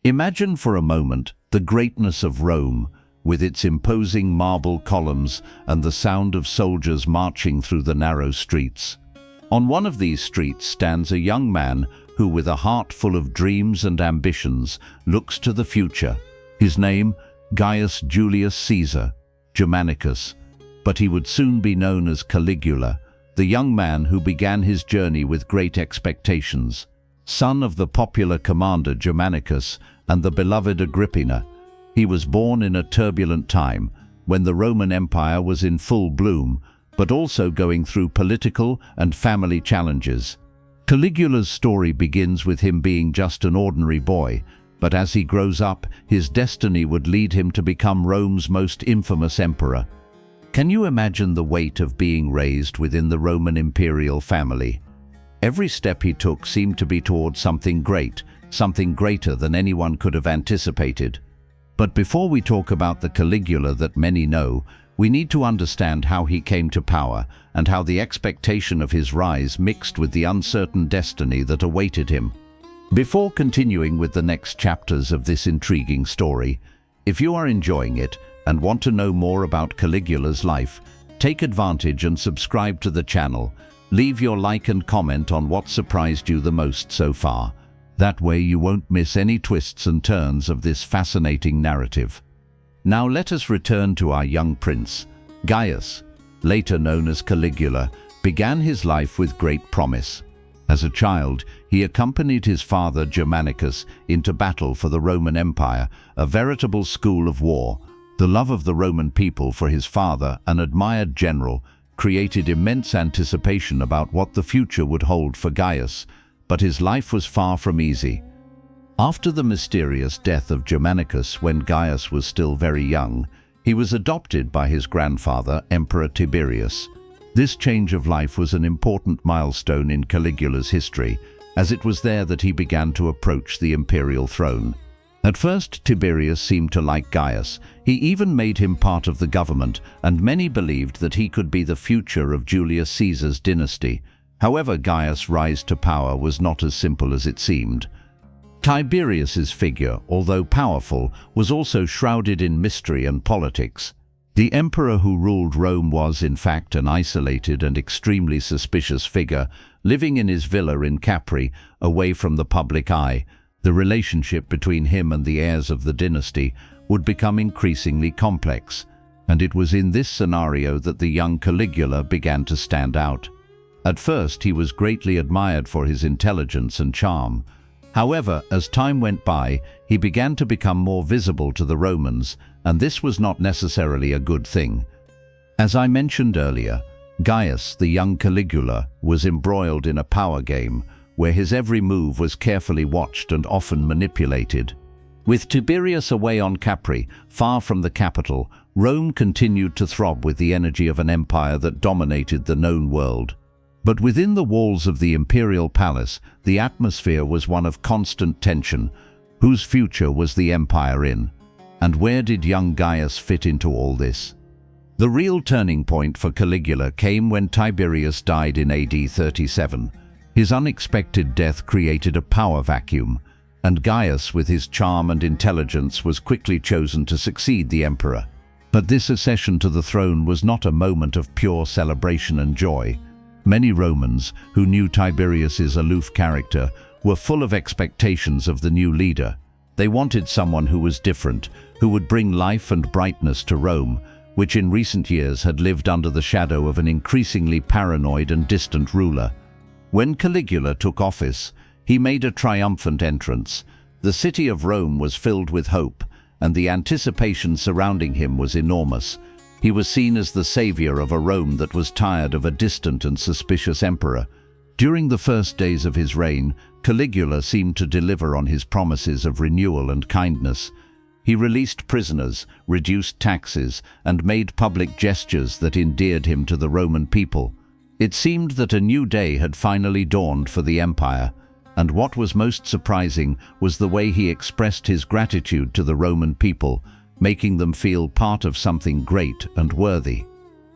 Imagine for a moment the greatness of Rome, with its imposing marble columns and the sound of soldiers marching through the narrow streets. On one of these streets stands a young man who, with a heart full of dreams and ambitions, looks to the future. His name, Gaius Julius Caesar, Germanicus, but he would soon be known as Caligula, the young man who began his journey with great expectations. Son of the popular commander Germanicus and the beloved Agrippina, he was born in a turbulent time when the Roman Empire was in full bloom, but also going through political and family challenges. Caligula's story begins with him being just an ordinary boy, but as he grows up, his destiny would lead him to become Rome's most infamous emperor. Can you imagine the weight of being raised within the Roman imperial family? Every step he took seemed to be towards something great, something greater than anyone could have anticipated. But before we talk about the Caligula that many know, we need to understand how he came to power and how the expectation of his rise mixed with the uncertain destiny that awaited him. Before continuing with the next chapters of this intriguing story, if you are enjoying it and want to know more about Caligula's life, take advantage and subscribe to the channel. Leave your like and comment on what surprised you the most so far. That way you won't miss any twists and turns of this fascinating narrative. Now let us return to our young prince. Gaius, later known as Caligula, began his life with great promise. As a child, he accompanied his father Germanicus into battle for the Roman Empire, a veritable school of war. The love of the Roman people for his father, an admired general, created immense anticipation about what the future would hold for Gaius, but his life was far from easy. After the mysterious death of Germanicus when Gaius was still very young, he was adopted by his grandfather, Emperor Tiberius. This change of life was an important milestone in Caligula's history, as it was there that he began to approach the imperial throne. At first, Tiberius seemed to like Gaius. He even made him part of the government, and many believed that he could be the future of Julius Caesar's dynasty. However, Gaius' rise to power was not as simple as it seemed. Tiberius's figure, although powerful, was also shrouded in mystery and politics. The emperor who ruled Rome was, in fact, an isolated and extremely suspicious figure, living in his villa in Capri, away from the public eye. The relationship between him and the heirs of the dynasty would become increasingly complex, and it was in this scenario that the young Caligula began to stand out. At first, he was greatly admired for his intelligence and charm. However, as time went by, he began to become more visible to the Romans, and this was not necessarily a good thing. As I mentioned earlier, Gaius, the young Caligula, was embroiled in a power game, where his every move was carefully watched and often manipulated. With Tiberius away on Capri, far from the capital, Rome continued to throb with the energy of an empire that dominated the known world. But within the walls of the imperial palace, the atmosphere was one of constant tension. Whose future was the empire in? And where did young Gaius fit into all this? The real turning point for Caligula came when Tiberius died in AD 37. His unexpected death created a power vacuum, and Gaius, with his charm and intelligence, was quickly chosen to succeed the emperor. But this accession to the throne was not a moment of pure celebration and joy. Many Romans, who knew Tiberius's aloof character, were full of expectations of the new leader. They wanted someone who was different, who would bring life and brightness to Rome, which in recent years had lived under the shadow of an increasingly paranoid and distant ruler. When Caligula took office, he made a triumphant entrance. The city of Rome was filled with hope, and the anticipation surrounding him was enormous. He was seen as the savior of a Rome that was tired of a distant and suspicious emperor. During the first days of his reign, Caligula seemed to deliver on his promises of renewal and kindness. He released prisoners, reduced taxes, and made public gestures that endeared him to the Roman people. It seemed that a new day had finally dawned for the empire, and what was most surprising was the way he expressed his gratitude to the Roman people, making them feel part of something great and worthy.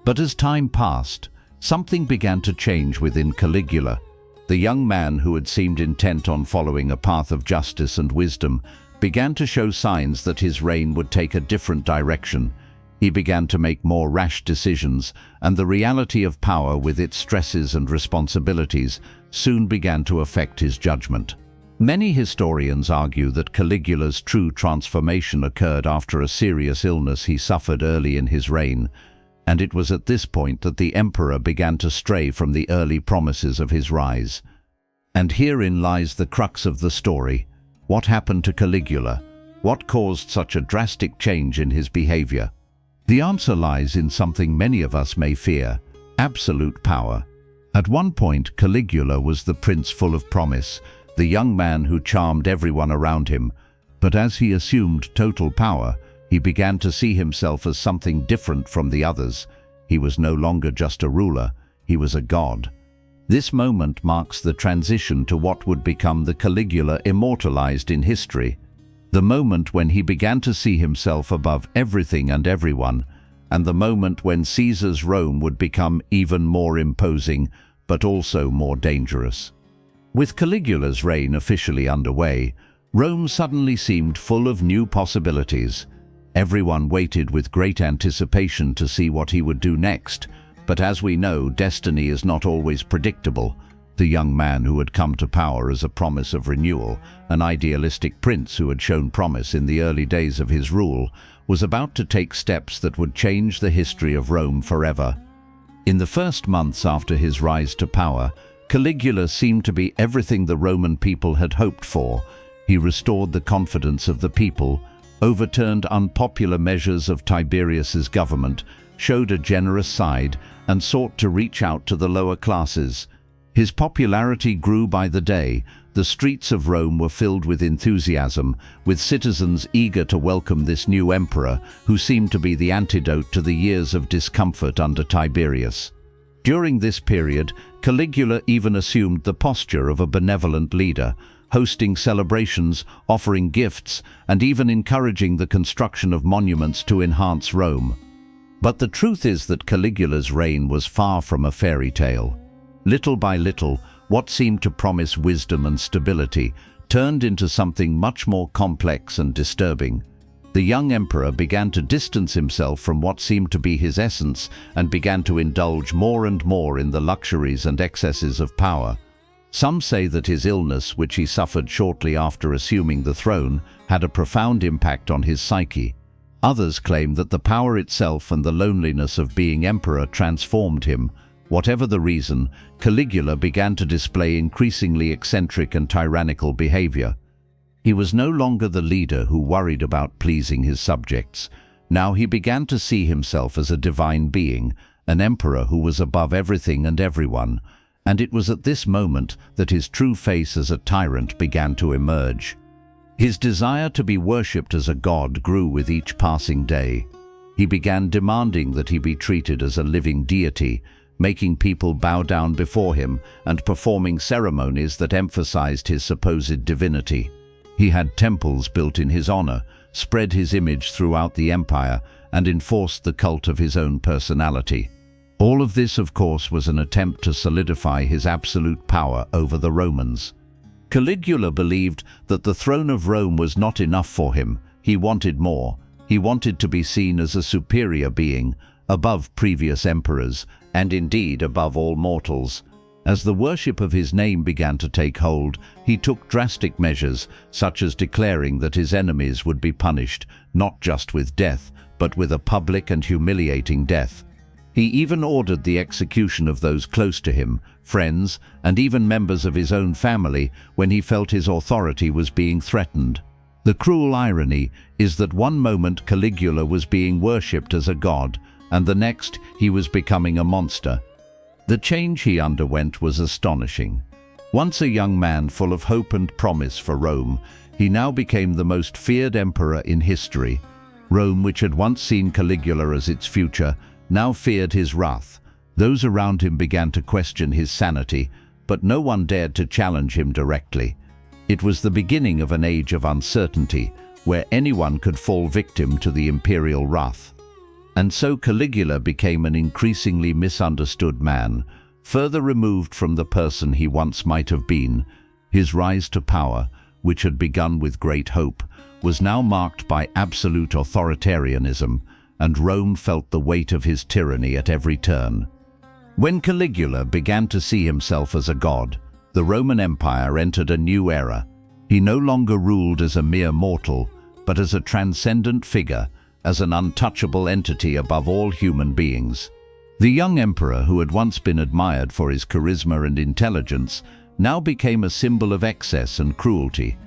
But as time passed, something began to change within Caligula. The young man who had seemed intent on following a path of justice and wisdom began to show signs that his reign would take a different direction. He began to make more rash decisions, and the reality of power with its stresses and responsibilities soon began to affect his judgment. Many historians argue that Caligula's true transformation occurred after a serious illness he suffered early in his reign, and it was at this point that the emperor began to stray from the early promises of his rise. And herein lies the crux of the story. What happened to Caligula? What caused such a drastic change in his behavior? The answer lies in something many of us may fear: absolute power. At one point, Caligula was the prince full of promise, the young man who charmed everyone around him. But as he assumed total power, he began to see himself as something different from the others. He was no longer just a ruler, he was a god. This moment marks the transition to what would become the Caligula immortalized in history. The moment when he began to see himself above everything and everyone, and the moment when Caesar's Rome would become even more imposing, but also more dangerous. With Caligula's reign officially underway, Rome suddenly seemed full of new possibilities. Everyone waited with great anticipation to see what he would do next, but as we know, destiny is not always predictable. The young man who had come to power as a promise of renewal, an idealistic prince who had shown promise in the early days of his rule, was about to take steps that would change the history of Rome forever. In the first months after his rise to power, Caligula seemed to be everything the Roman people had hoped for. He restored the confidence of the people, overturned unpopular measures of Tiberius's government, showed a generous side, and sought to reach out to the lower classes. His popularity grew by the day. The streets of Rome were filled with enthusiasm, with citizens eager to welcome this new emperor, who seemed to be the antidote to the years of discomfort under Tiberius. During this period, Caligula even assumed the posture of a benevolent leader, hosting celebrations, offering gifts, and even encouraging the construction of monuments to enhance Rome. But the truth is that Caligula's reign was far from a fairy tale. Little by little, what seemed to promise wisdom and stability turned into something much more complex and disturbing. The young emperor began to distance himself from what seemed to be his essence and began to indulge more and more in the luxuries and excesses of power. Some say that his illness, which he suffered shortly after assuming the throne, had a profound impact on his psyche. Others claim that the power itself and the loneliness of being emperor transformed him. Whatever the reason, Caligula began to display increasingly eccentric and tyrannical behavior. He was no longer the leader who worried about pleasing his subjects. Now he began to see himself as a divine being, an emperor who was above everything and everyone. And it was at this moment that his true face as a tyrant began to emerge. His desire to be worshipped as a god grew with each passing day. He began demanding that he be treated as a living deity, making people bow down before him and performing ceremonies that emphasized his supposed divinity. He had temples built in his honor, spread his image throughout the empire, and enforced the cult of his own personality. All of this, of course, was an attempt to solidify his absolute power over the Romans. Caligula believed that the throne of Rome was not enough for him. He wanted more. He wanted to be seen as a superior being, above previous emperors, and indeed above all mortals. As the worship of his name began to take hold, he took drastic measures, such as declaring that his enemies would be punished, not just with death, but with a public and humiliating death. He even ordered the execution of those close to him, friends, and even members of his own family, when he felt his authority was being threatened. The cruel irony is that one moment Caligula was being worshipped as a god, and the next he was becoming a monster. The change he underwent was astonishing. Once a young man full of hope and promise for Rome, he now became the most feared emperor in history. Rome, which had once seen Caligula as its future, now feared his wrath. Those around him began to question his sanity, but no one dared to challenge him directly. It was the beginning of an age of uncertainty, where anyone could fall victim to the imperial wrath. And so Caligula became an increasingly misunderstood man, further removed from the person he once might have been. His rise to power, which had begun with great hope, was now marked by absolute authoritarianism, and Rome felt the weight of his tyranny at every turn. When Caligula began to see himself as a god, the Roman Empire entered a new era. He no longer ruled as a mere mortal, but as a transcendent figure, as an untouchable entity above all human beings. The young emperor, who had once been admired for his charisma and intelligence, now became a symbol of excess and cruelty.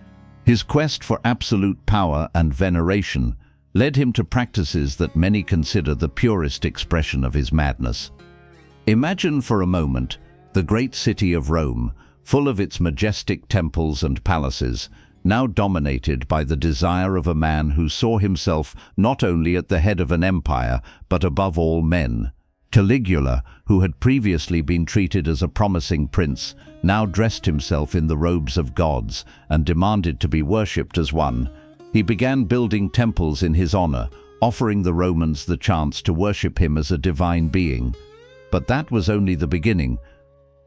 His quest for absolute power and veneration led him to practices that many consider the purest expression of his madness. Imagine for a moment the great city of Rome, full of its majestic temples and palaces, now dominated by the desire of a man who saw himself not only at the head of an empire, but above all men. Caligula, who had previously been treated as a promising prince, now dressed himself in the robes of gods and demanded to be worshipped as one. He began building temples in his honor, offering the Romans the chance to worship him as a divine being. But that was only the beginning.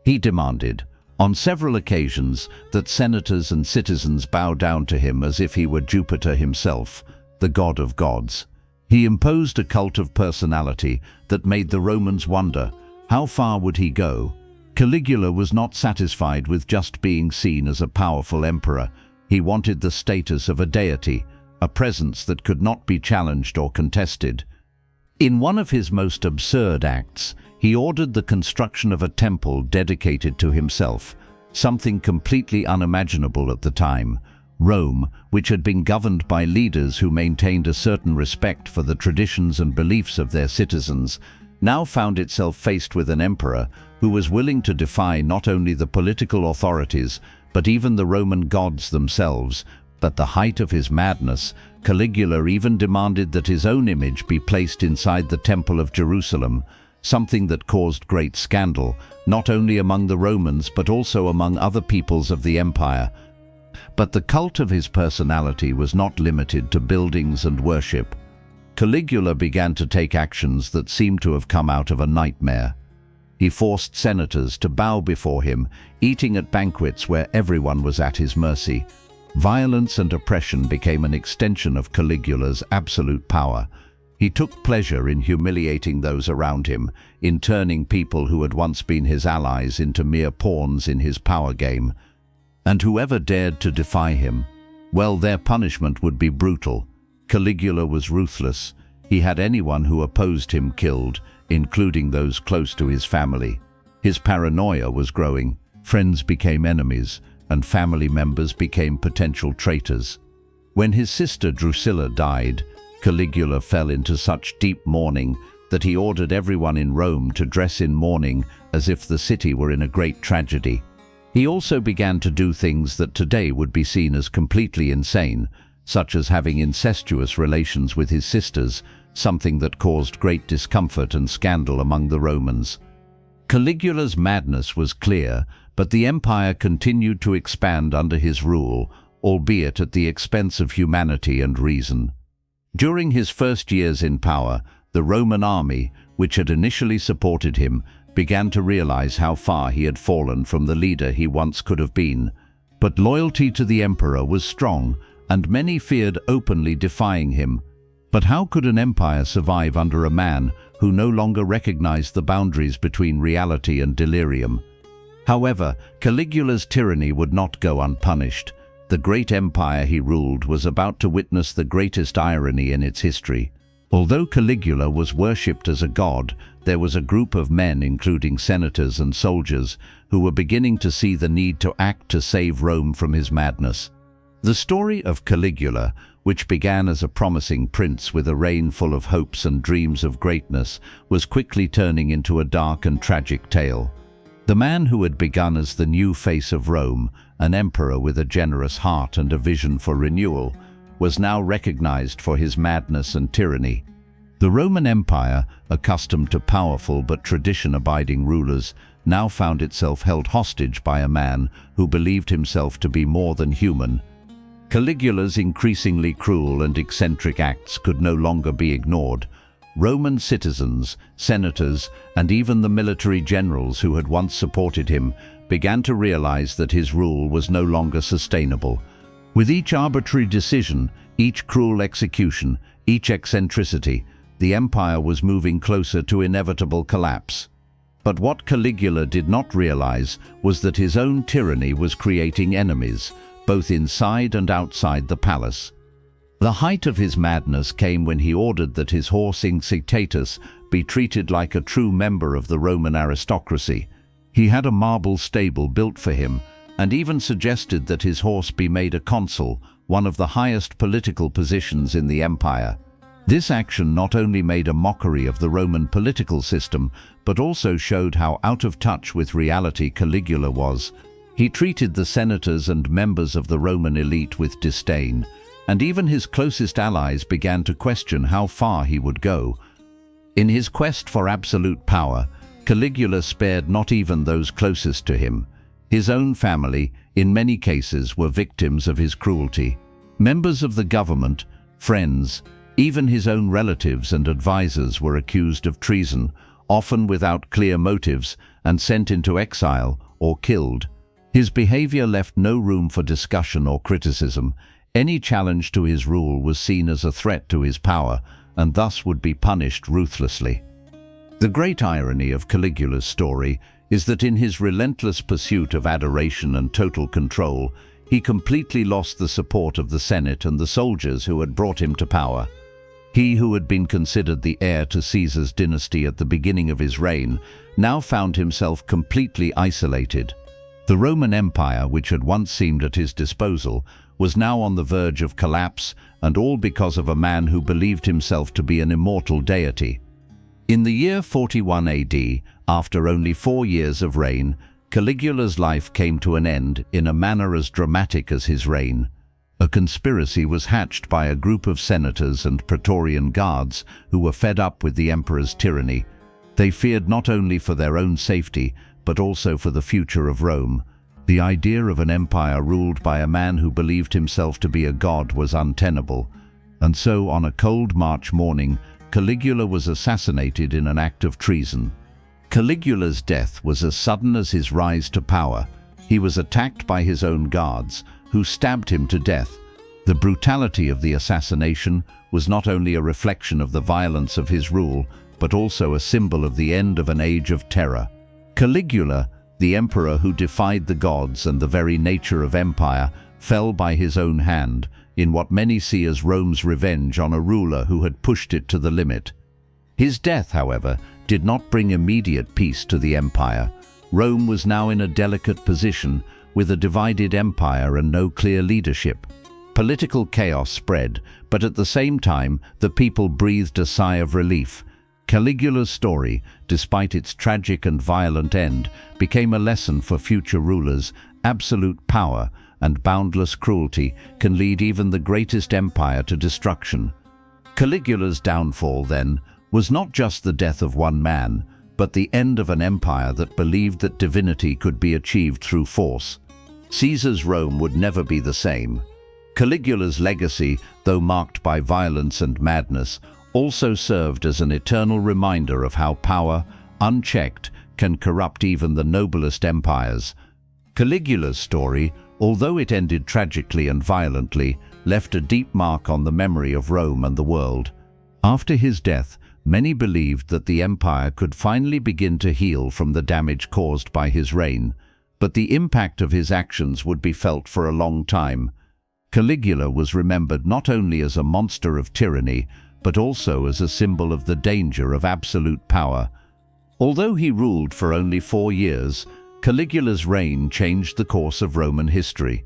He demanded, on several occasions, that senators and citizens bow down to him as if he were Jupiter himself, the god of gods. He imposed a cult of personality that made the Romans wonder, how far would he go? Caligula was not satisfied with just being seen as a powerful emperor. He wanted the status of a deity, a presence that could not be challenged or contested. In one of his most absurd acts, he ordered the construction of a temple dedicated to himself, something completely unimaginable at the time. Rome, which had been governed by leaders who maintained a certain respect for the traditions and beliefs of their citizens, now found itself faced with an emperor who was willing to defy not only the political authorities, but even the Roman gods themselves. At the height of his madness, Caligula even demanded that his own image be placed inside the Temple of Jerusalem, something that caused great scandal, not only among the Romans but also among other peoples of the empire. But the cult of his personality was not limited to buildings and worship. Caligula began to take actions that seemed to have come out of a nightmare. He forced senators to bow before him, eating at banquets where everyone was at his mercy. Violence and oppression became an extension of Caligula's absolute power. He took pleasure in humiliating those around him, in turning people who had once been his allies into mere pawns in his power game. And whoever dared to defy him, well, their punishment would be brutal. Caligula was ruthless. He had anyone who opposed him killed, including those close to his family. His paranoia was growing. Friends became enemies, and family members became potential traitors. When his sister Drusilla died, Caligula fell into such deep mourning that he ordered everyone in Rome to dress in mourning as if the city were in a great tragedy. He also began to do things that today would be seen as completely insane, such as having incestuous relations with his sisters, something that caused great discomfort and scandal among the Romans. Caligula's madness was clear, but the empire continued to expand under his rule, albeit at the expense of humanity and reason. During his first years in power, the Roman army, which had initially supported him, began to realize how far he had fallen from the leader he once could have been. But loyalty to the emperor was strong, and many feared openly defying him. But how could an empire survive under a man who no longer recognized the boundaries between reality and delirium? However, Caligula's tyranny would not go unpunished. The great empire he ruled was about to witness the greatest irony in its history. Although Caligula was worshipped as a god, there was a group of men, including senators and soldiers, who were beginning to see the need to act to save Rome from his madness. The story of Caligula, which began as a promising prince with a reign full of hopes and dreams of greatness, was quickly turning into a dark and tragic tale. The man who had begun as the new face of Rome, an emperor with a generous heart and a vision for renewal, was now recognized for his madness and tyranny. The Roman Empire, accustomed to powerful but tradition-abiding rulers, now found itself held hostage by a man who believed himself to be more than human. Caligula's increasingly cruel and eccentric acts could no longer be ignored. Roman citizens, senators, and even the military generals who had once supported him began to realize that his rule was no longer sustainable. With each arbitrary decision, each cruel execution, each eccentricity, the empire was moving closer to inevitable collapse. But what Caligula did not realize was that his own tyranny was creating enemies, both inside and outside the palace. The height of his madness came when he ordered that his horse Incitatus be treated like a true member of the Roman aristocracy. He had a marble stable built for him, and even suggested that his horse be made a consul, one of the highest political positions in the empire. This action not only made a mockery of the Roman political system, but also showed how out of touch with reality Caligula was. He treated the senators and members of the Roman elite with disdain, and even his closest allies began to question how far he would go. In his quest for absolute power, Caligula spared not even those closest to him. His own family, in many cases, were victims of his cruelty. Members of the government, friends, even his own relatives and advisors were accused of treason, often without clear motives, and sent into exile or killed. His behavior left no room for discussion or criticism. Any challenge to his rule was seen as a threat to his power, and thus would be punished ruthlessly. The great irony of Caligula's story is that in his relentless pursuit of adoration and total control, he completely lost the support of the Senate and the soldiers who had brought him to power. He who had been considered the heir to Caesar's dynasty at the beginning of his reign now found himself completely isolated. The Roman Empire, which had once seemed at his disposal, was now on the verge of collapse, and all because of a man who believed himself to be an immortal deity. In the year 41 AD, after only 4 years of reign, Caligula's life came to an end in a manner as dramatic as his reign. A conspiracy was hatched by a group of senators and praetorian guards who were fed up with the emperor's tyranny. They feared not only for their own safety, but also for the future of Rome. The idea of an empire ruled by a man who believed himself to be a god was untenable, and so on a cold March morning, Caligula was assassinated in an act of treason. Caligula's death was as sudden as his rise to power. He was attacked by his own guards, who stabbed him to death. The brutality of the assassination was not only a reflection of the violence of his rule, but also a symbol of the end of an age of terror. Caligula, the emperor who defied the gods and the very nature of empire, fell by his own hand, in what many see as Rome's revenge on a ruler who had pushed it to the limit. His death, however, did not bring immediate peace to the empire. Rome was now in a delicate position, with a divided empire and no clear leadership. Political chaos spread, but at the same time, the people breathed a sigh of relief. Caligula's story, despite its tragic and violent end, became a lesson for future rulers. Absolute power and boundless cruelty can lead even the greatest empire to destruction. Caligula's downfall, then, was not just the death of one man, but the end of an empire that believed that divinity could be achieved through force. Caesar's Rome would never be the same. Caligula's legacy, though marked by violence and madness, also served as an eternal reminder of how power, unchecked, can corrupt even the noblest empires. Caligula's story, although it ended tragically and violently, left a deep mark on the memory of Rome and the world. After his death, many believed that the empire could finally begin to heal from the damage caused by his reign, but the impact of his actions would be felt for a long time. Caligula was remembered not only as a monster of tyranny, but also as a symbol of the danger of absolute power. Although he ruled for only 4 years, Caligula's reign changed the course of Roman history.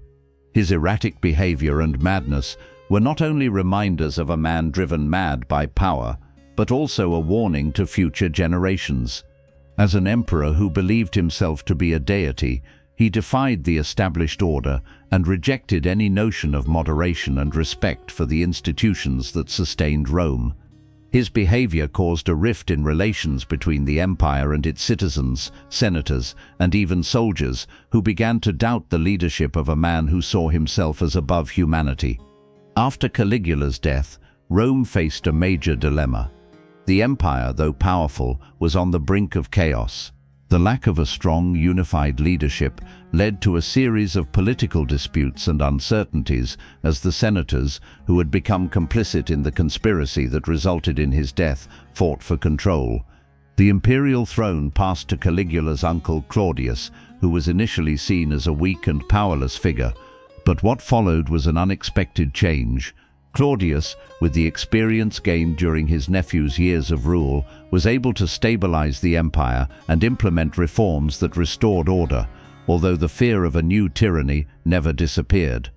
His erratic behavior and madness were not only reminders of a man driven mad by power, but also a warning to future generations. As an emperor who believed himself to be a deity, he defied the established order and rejected any notion of moderation and respect for the institutions that sustained Rome. His behavior caused a rift in relations between the empire and its citizens, senators, and even soldiers, who began to doubt the leadership of a man who saw himself as above humanity. After Caligula's death, Rome faced a major dilemma. The empire, though powerful, was on the brink of chaos. The lack of a strong, unified leadership led to a series of political disputes and uncertainties as the senators, who had become complicit in the conspiracy that resulted in his death, fought for control. The imperial throne passed to Caligula's uncle Claudius, who was initially seen as a weak and powerless figure. But what followed was an unexpected change. Claudius, with the experience gained during his nephew's years of rule, was able to stabilize the empire and implement reforms that restored order, although the fear of a new tyranny never disappeared.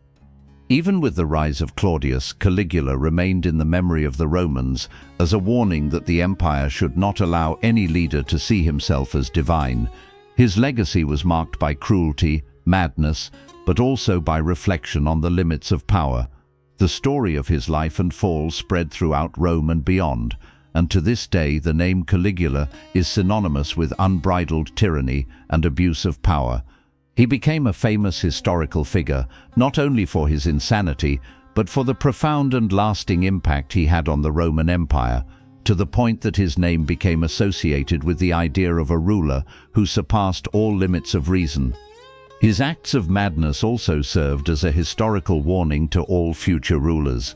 Even with the rise of Claudius, Caligula remained in the memory of the Romans as a warning that the empire should not allow any leader to see himself as divine. His legacy was marked by cruelty, madness, but also by reflection on the limits of power. The story of his life and fall spread throughout Rome and beyond, and to this day the name Caligula is synonymous with unbridled tyranny and abuse of power. He became a famous historical figure, not only for his insanity, but for the profound and lasting impact he had on the Roman Empire, to the point that his name became associated with the idea of a ruler who surpassed all limits of reason. His acts of madness also served as a historical warning to all future rulers.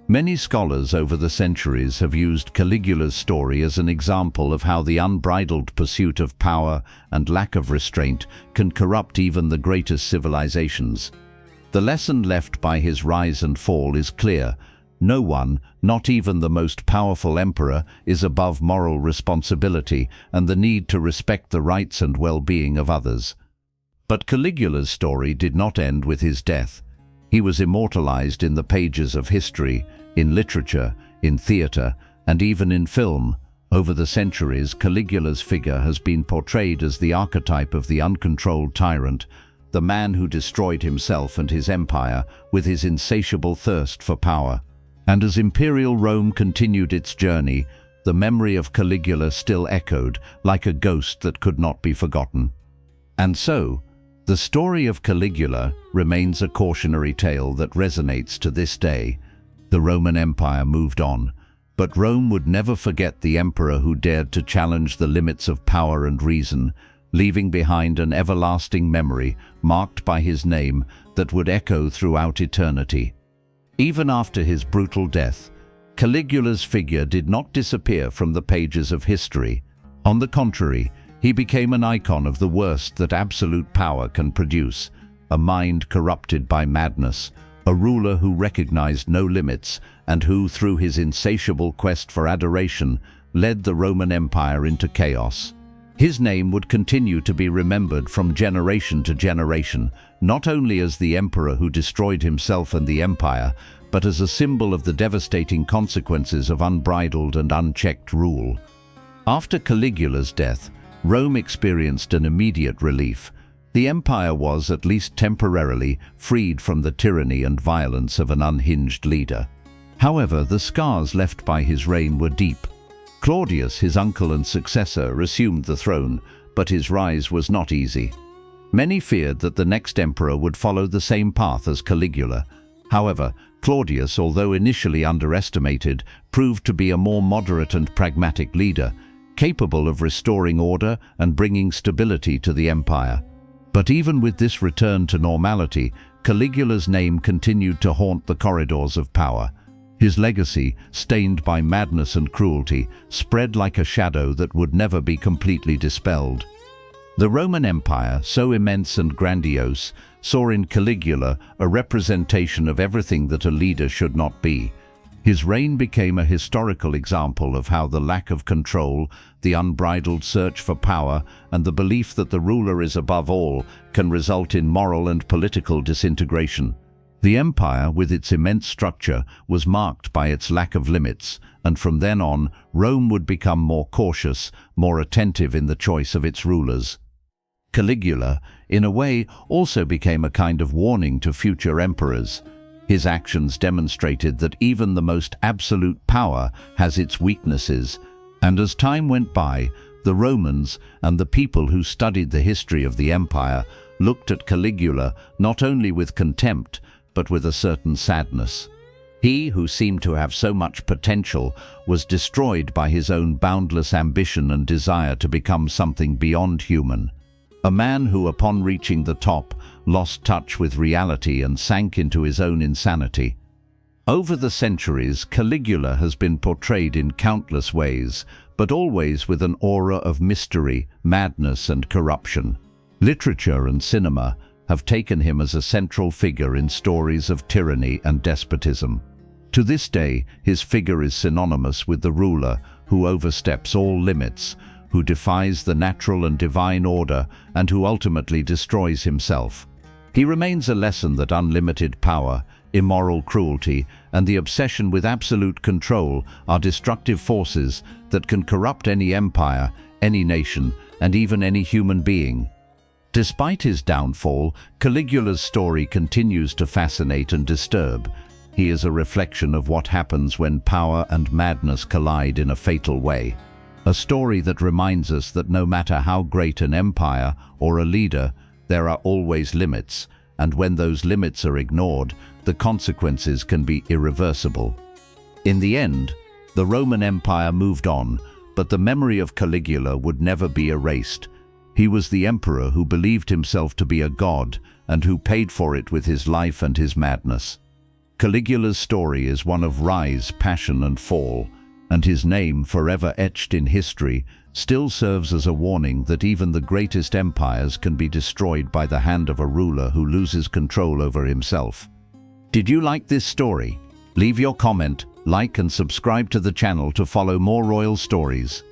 Many scholars over the centuries have used Caligula's story as an example of how the unbridled pursuit of power and lack of restraint can corrupt even the greatest civilizations. The lesson left by his rise and fall is clear. No one, not even the most powerful emperor, is above moral responsibility and the need to respect the rights and well-being of others. But Caligula's story did not end with his death. He was immortalized in the pages of history, in literature, in theater, and even in film. Over the centuries, Caligula's figure has been portrayed as the archetype of the uncontrolled tyrant, the man who destroyed himself and his empire with his insatiable thirst for power. And as imperial Rome continued its journey, the memory of Caligula still echoed like a ghost that could not be forgotten. And so, the story of Caligula remains a cautionary tale that resonates to this day. The Roman Empire moved on, but Rome would never forget the emperor who dared to challenge the limits of power and reason, leaving behind an everlasting memory marked by his name that would echo throughout eternity. Even after his brutal death, Caligula's figure did not disappear from the pages of history. On the contrary, he became an icon of the worst that absolute power can produce, a mind corrupted by madness, a ruler who recognized no limits and who, through his insatiable quest for adoration, led the Roman Empire into chaos. His name would continue to be remembered from generation to generation, not only as the emperor who destroyed himself and the empire, but as a symbol of the devastating consequences of unbridled and unchecked rule. After Caligula's death, Rome experienced an immediate relief. The empire was, at least temporarily, freed from the tyranny and violence of an unhinged leader. However, the scars left by his reign were deep. Claudius, his uncle and successor, assumed the throne, but his rise was not easy. Many feared that the next emperor would follow the same path as Caligula. However, Claudius, although initially underestimated, proved to be a more moderate and pragmatic leader, capable of restoring order and bringing stability to the empire. But even with this return to normality, Caligula's name continued to haunt the corridors of power. His legacy, stained by madness and cruelty, spread like a shadow that would never be completely dispelled. The Roman Empire, so immense and grandiose, saw in Caligula a representation of everything that a leader should not be. His reign became a historical example of how the lack of control, the unbridled search for power, and the belief that the ruler is above all can result in moral and political disintegration. The empire, with its immense structure, was marked by its lack of limits, and from then on, Rome would become more cautious, more attentive in the choice of its rulers. Caligula, in a way, also became a kind of warning to future emperors. His actions demonstrated that even the most absolute power has its weaknesses, and as time went by, the Romans and the people who studied the history of the empire looked at Caligula not only with contempt, but with a certain sadness. He, who seemed to have so much potential, was destroyed by his own boundless ambition and desire to become something beyond human. A man who, upon reaching the top, lost touch with reality and sank into his own insanity. Over the centuries, Caligula has been portrayed in countless ways, but always with an aura of mystery, madness, and corruption. Literature and cinema have taken him as a central figure in stories of tyranny and despotism. To this day, his figure is synonymous with the ruler who oversteps all limits, who defies the natural and divine order, and who ultimately destroys himself. He remains a lesson that unlimited power, immoral cruelty, and the obsession with absolute control are destructive forces that can corrupt any empire, any nation, and even any human being. Despite his downfall, Caligula's story continues to fascinate and disturb. He is a reflection of what happens when power and madness collide in a fatal way. A story that reminds us that no matter how great an empire or a leader, there are always limits, and when those limits are ignored, the consequences can be irreversible. In the end, the Roman Empire moved on, but the memory of Caligula would never be erased. He was the emperor who believed himself to be a god and who paid for it with his life and his madness. Caligula's story is one of rise, passion, and fall, and his name, forever etched in history, still serves as a warning that even the greatest empires can be destroyed by the hand of a ruler who loses control over himself. Did you like this story? Leave your comment, like and subscribe to the channel to follow more royal stories.